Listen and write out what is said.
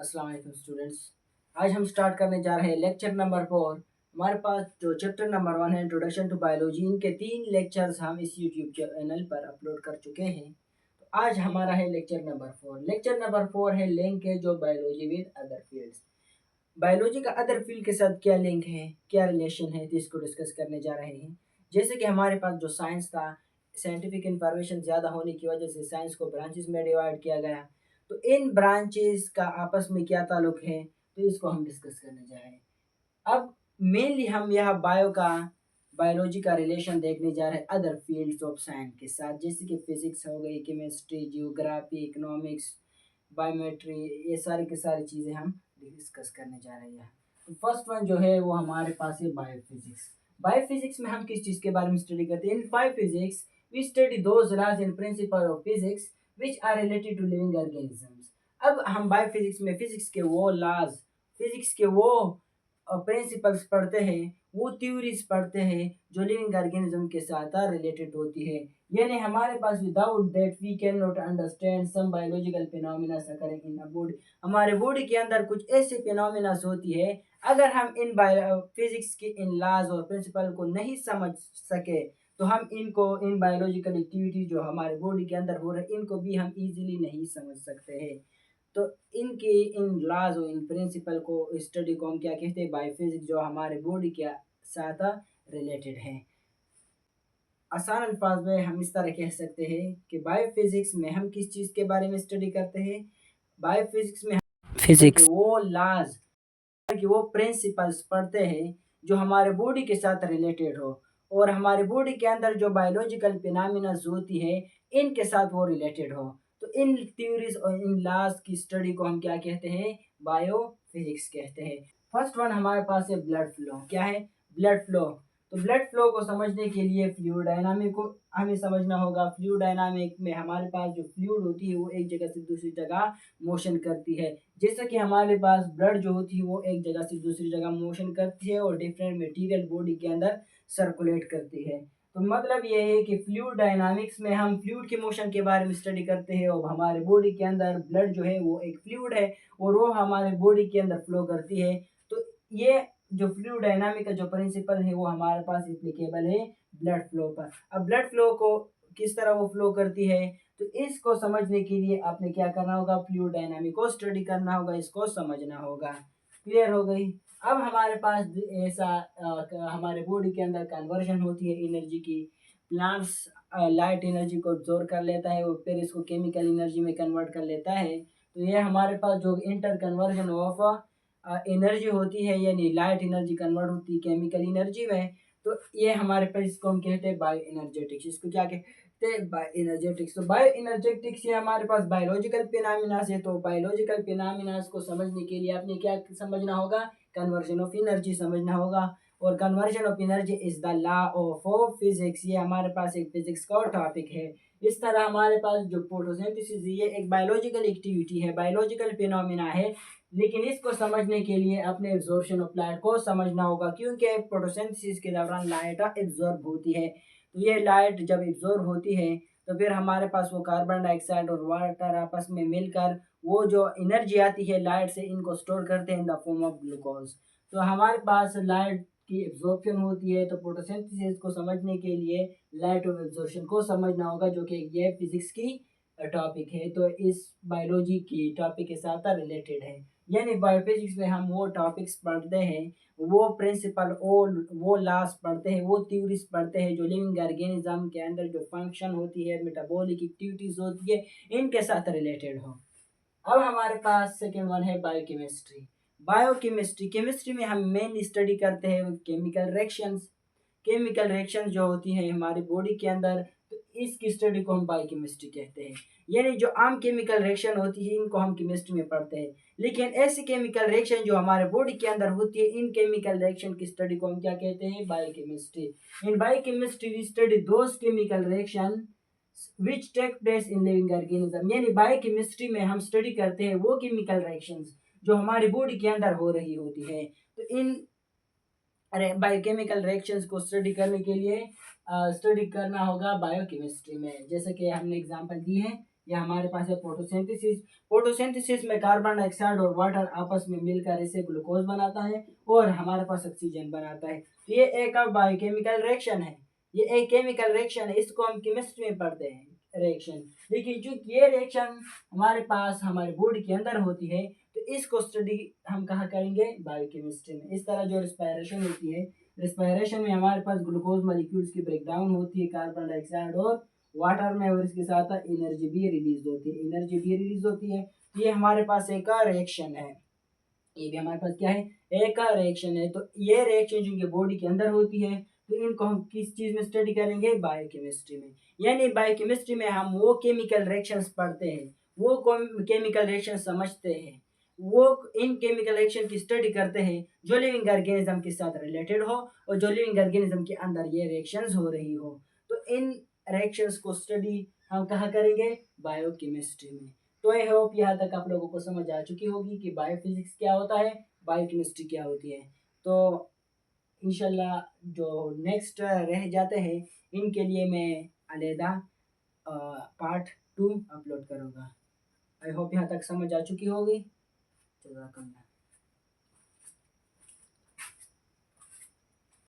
अस्सलाम वालेकुम स्टूडेंट्स। आज हम स्टार्ट करने जा रहे हैं लेक्चर नंबर 4। हमारे पास जो चैप्टर नंबर 1 है इंट्रोडक्शन टू बायोलॉजी, इनके 3 लेक्चर्स हम इस यूट्यूब चैनल पर अपलोड कर चुके हैं। तो आज हमारा है लेक्चर नंबर 4। लेक्चर नंबर 4 है linkage of biology with other fields. Biology का अदर फील्ड के साथ क्या लिंक है, क्या रिलेशन है, तो इसको डिस्कस करने जा रहे हैं। जैसे कि हमारे पास जो साइंस था, साइंटिफिक इंफॉर्मेशन ज़्यादा होने की वजह से साइंस को ब्रांचेस में डिवाइड किया गया। तो इन ब्रांचेस का आपस में क्या ताल्लुक है, तो इसको हम डिस्कस करने जा रहे हैं। अब मेनली हम यह बायोलॉजी का रिलेशन देखने जा रहे हैं अदर फील्ड्स ऑफ साइंस के साथ, जैसे कि फिजिक्स हो गई, केमिस्ट्री, जियोग्राफी, इकोनॉमिक्स, बायोमेट्री, ये सारी की सारी चीज़ें हम डिस्कस करने जा रहे हैं। तो फर्स्ट वन जो है वो हमारे पास है बायोफिजिक्स। बायोफिजिक्स में हम किस चीज़ के बारे में स्टडी करते हैं? In biophysics we study those laws and principle of physics which are related to living organisms. अब हम बायोफिजिक्स में फिजिक्स के वो लॉज, फिजिक्स के वो प्रिंसिपल्स पढ़ते हैं, वो थ्योरीज पढ़ते हैं जो लिविंग ऑर्गेनिज्म के साथ रिलेटेड होती है। यानी हमारे पास without that we can not understand some biological phenomena occurring in a body. हमारे बॉडी के अंदर कुछ ऐसे फिनोमिना होती है, अगर हम इन फिजिक्स के इन लॉज और प्रिंसिपल को नहीं समझ सके तो हम इनको, इन बायोलॉजिकल एक्टिविटी जो हमारे बॉडी के अंदर हो रहे हैं, इनको भी हम इजीली नहीं समझ सकते हैं। तो इनके इन लॉज और इन प्रिंसिपल को स्टडी को हम क्या कहते हैं? बायोफिजिक्स, जो हमारे बॉडी के साथ रिलेटेड है। आसान अल्फाज में हम इस तरह कह सकते हैं कि बायोफिजिक्स में हम किस चीज़ के बारे में स्टडी करते हैं? बायोफिजिक्स में हम फिजिक्स वो लॉज कि वो प्रिंसिपल्स पढ़ते हैं जो हमारे बॉडी के साथ रिलेटेड हो, और हमारे बॉडी के अंदर जो बायोलॉजिकल फिनोमिनाज होती है इनके साथ वो रिलेटेड हो। तो इन थ्योरीज और इन लॉज की स्टडी को हम क्या कहते हैं? बायोफिजिक्स कहते हैं। फर्स्ट वन हमारे पास है ब्लड फ्लो। क्या है? Blood flow. तो ब्लड फ्लो को समझने के लिए फ्लूइड डायनामिक को हमें समझना होगा। फ्लूइड डायनामिक में हमारे पास जो फ्लूइड होती है वो एक जगह से दूसरी जगह मोशन करती है। जैसा कि हमारे पास ब्लड जो होती है वो एक जगह से दूसरी जगह मोशन करती है और डिफरेंट मटेरियल बॉडी के अंदर सर्कुलेट करती है। तो मतलब ये है कि फ्लूइड डायनामिक्स में हम फ्लूइड के मोशन के बारे में स्टडी करते हैं, और हमारे बॉडी के अंदर ब्लड जो है वो एक फ्लूइड है और वो हमारे बॉडी के अंदर फ्लो करती है। तो ये जो फ्लूइड डायनामिक का जो प्रिंसिपल है वो हमारे पास एप्लीकेबल है ब्लड फ्लो पर। अब ब्लड फ्लो को किस तरह वो फ्लो करती है, तो इसको समझने के लिए आपने क्या करना होगा? फ्लूइड डायनामिक को स्टडी करना होगा, इसको समझना होगा। क्लियर हो गई? अब हमारे पास ऐसा हमारे बॉडी के अंदर कन्वर्जन होती है एनर्जी की। प्लांट्स लाइट एनर्जी को एब्जॉर्ब कर लेता है और फिर इसको केमिकल एनर्जी में कन्वर्ट कर लेता है। तो ये हमारे पास जो इंटर कन्वर्जन ऑफ एनर्जी होती है, यानी लाइट एनर्जी कन्वर्ट होती है केमिकल एनर्जी में। तो ये हमारे पास, इसको हम कहते हैं बायो एनर्जेटिक्स। इसको क्या कहते हैं? Bio energetics. तो बायो एनर्जेटिक्स ये हमारे पास बायोलॉजिकल फिनोमिना है। तो बायोलॉजिकल फिनोमिना को समझने के लिए आपने क्या समझना होगा? कन्वर्जन ऑफ एनर्जी समझना होगा। और conversion of energy is the law of physics. ये हमारे पास एक फिजिक्स का टॉपिक है। इस तरह हमारे पास जो फोटोसिंथेसिस ये एक बायोलॉजिकल एक्टिविटी है, बायोलॉजिकल फिनोमिना है, लेकिन इसको समझने के लिए अपने एब्जॉर्प्शन ऑफ लाइट को समझना होगा, क्योंकि फोटोसिंथेसिस के दौरान लाइट एब्जॉर्ब होती है। तो ये लाइट जब एब्जॉर्ब होती है तो फिर हमारे पास वो कार्बन डाइऑक्साइड और वाटर आपस में मिलकर वो जो एनर्जी आती है लाइट से, इनको स्टोर करते हैं in the form of glucose. तो हमारे पास लाइट की एब्जॉर्प्शन होती है। तो फोटोसिंथेसिस को समझने के लिए लाइट ऑफ एब्जॉर्प्शन को समझना होगा, जो कि ये फिजिक्स की टॉपिक है। तो इस बायोलॉजी की टॉपिक के साथ रिलेटेड है। यानी बायोफिजिक्स में हम वो टॉपिक्स पढ़ते हैं, वो प्रिंसिपल वो लॉस पढ़ते हैं, वो थ्योरीज पढ़ते हैं जो लिविंग ऑर्गेनिज्म के अंदर जो फंक्शन होती है, मेटाबॉलिक एक्टिविटीज होती है, इनके साथ रिलेटेड हो। अब हमारे पास सेकेंड वन है बायोकेमिस्ट्री। बायोकेमिस्ट्री, केमिस्ट्री में हम मेन स्टडी करते हैं केमिकल रिएक्शंस। केमिकल रिएक्शन जो होती है हमारी बॉडी के अंदर, तो इसकी स्टडी को हम बायोकेमिस्ट्री कहते हैं। यानी जो आम केमिकल रिएक्शन होती है इनको हम केमिस्ट्री में पढ़ते हैं, लेकिन ऐसी केमिकल रिएक्शन जो हमारे बॉडी के अंदर होती है, इन केमिकल रिएक्शन की स्टडी को हम क्या कहते हैं? Biochemistry. In biochemistry we study those chemical reaction which take place in living organism. यानी बायोकेमिस्ट्री में हम स्टडी करते हैं वो केमिकल रिएक्शंस जो हमारी बॉडी के अंदर हो रही होती है। तो इन बायोकेमिकल रिएक्शंस को स्टडी करने के लिए स्टडी करना होगा बायोकेमिस्ट्री में। जैसे कि हमने एग्जांपल दी है या हमारे पास है फोटोसिंथेसिस। फोटोसिंथेसिस में कार्बन डाइऑक्साइड और वाटर आपस में मिलकर इसे ग्लूकोज बनाता है और हमारे पास ऑक्सीजन बनाता है। तो ये एक बायोकेमिकल रिएक्शन है, ये एक केमिकल रिएक्शन है, इसको हम केमिस्ट्री में पढ़ते हैं रिएक्शन। लेकिन जो ये रिएक्शन हमारे पास हमारे बॉडी के अंदर होती है, तो इसको स्टडी हम कहाँ करेंगे, बायोकेमिस्ट्री में। इस तरह जो रिस्पायरेशन होती है, रिस्पायरेशन में हमारे पास ग्लूकोज मॉलिक्यूल्स की ब्रेकडाउन होती है कार्बन डाइऑक्साइड और वाटर में, और इसके साथ एनर्जी भी रिलीज होती है, एनर्जी भी रिलीज होती है। ये हमारे पास एक रिएक्शन है, ये भी हमारे पास क्या है, एक रिएक्शन है। तो ये रिएक्शन जो बॉडी के अंदर होती है, तो इनको हम किस चीज में स्टडी करेंगे, बायोकेमिस्ट्री में। यानी बायोकेमिस्ट्री में हम वो केमिकल रिएक्शंस पढ़ते हैं, वो केमिकल रिएक्शन समझते हैं, वो इन केमिकल रिएक्शन की स्टडी करते हैं जो लिविंग ऑर्गेनिज्म के साथ रिलेटेड हो और जो लिविंग ऑर्गेनिज्म के अंदर ये रिएक्शंस हो रही हो। तो इन रिएक्शंस को स्टडी हम कहाँ करेंगे, बायोकेमिस्ट्री में। तो आई होप यहाँ तक आप लोगों को समझ आ चुकी होगी कि बायोफिजिक्स क्या होता है, बायोकेमिस्ट्री क्या होती है। तो इंशाल्लाह जो नेक्स्ट रह जाते हैं, इनके लिए मैं अलहदा पार्ट 2 अपलोड करूँगा। आई होप यहाँ तक समझ आ चुकी होगी। जज़ाकल्लाह।